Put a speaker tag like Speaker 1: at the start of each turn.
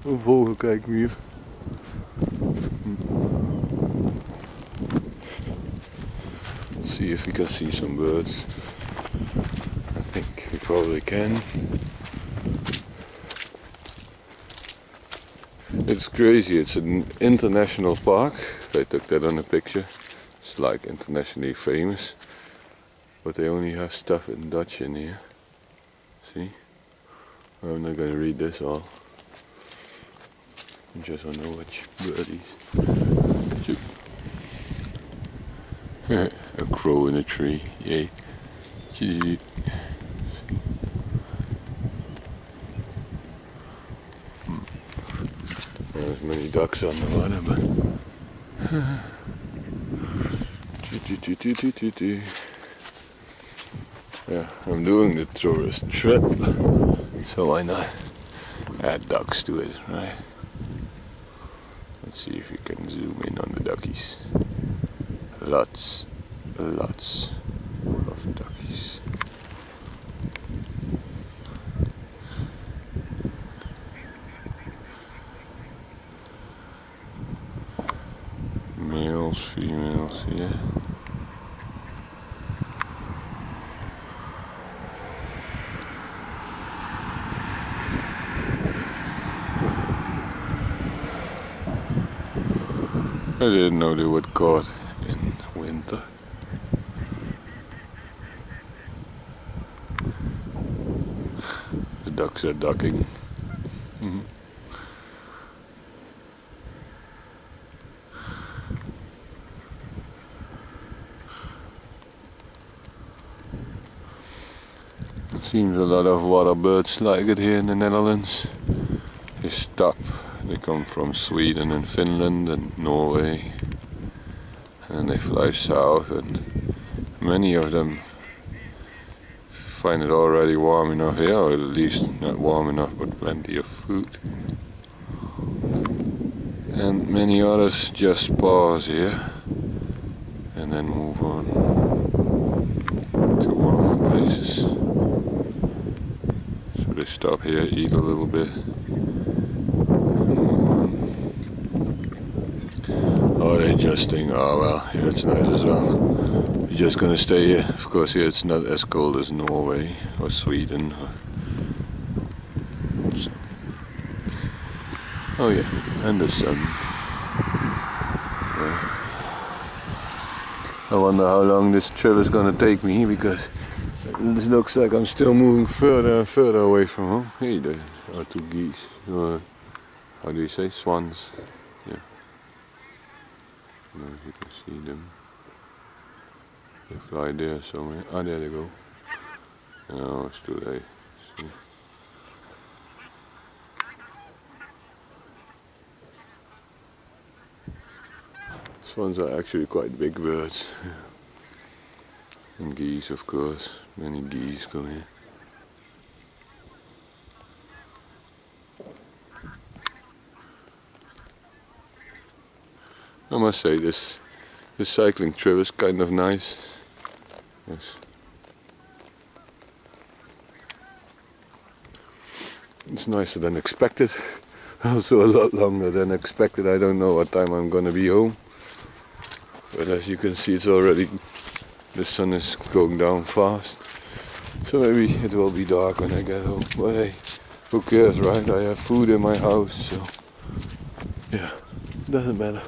Speaker 1: Een vogel kijkt me hier. See if we can see some birds. I think we probably can. It's crazy, it's an international park. I took that on a picture. It's like internationally famous. But they only have stuff in Dutch in here. See? I'm not gonna read this all. I just don't know which birdies. A crow in a tree, yay. There's many ducks on the water, but yeah, I'm doing the tourist trip, so why not add ducks to it, right? Let's see if we can zoom in on the duckies. Lots of duckies. Males, females, yeah. I didn't know they would caught in winter. The ducks are ducking. It seems a lot of water birds like it here in the Netherlands. They stop. They come from Sweden and Finland and Norway, and they fly south, and many of them find it already warm enough here, or at least not warm enough but plenty of food. And many others just pause here and then move on to warmer places. So they stop here, eat a little bit. Or they just think, oh well, here it's nice as well. We're just gonna stay here. Of course here it's not as cold as Norway or Sweden. So. Oh yeah, and the sun. Yeah. I wonder how long this trip is gonna take me, because it looks like I'm still moving further and further away from home. Hey, there are two geese. How do you say? Swans. Yeah. I don't know if you can see them. They fly there somewhere. Ah, there they go. No, it's too late. See? Swans are actually quite big birds. And geese, of course. Many geese come here. I must say this cycling trip is kind of nice. Yes. It's nicer than expected. Also a lot longer than expected. I don't know what time I'm gonna be home. But as you can see, it's already, the sun is going down fast. So maybe it will be dark when I get home. But hey, who cares, right? I have food in my house, so yeah, doesn't matter.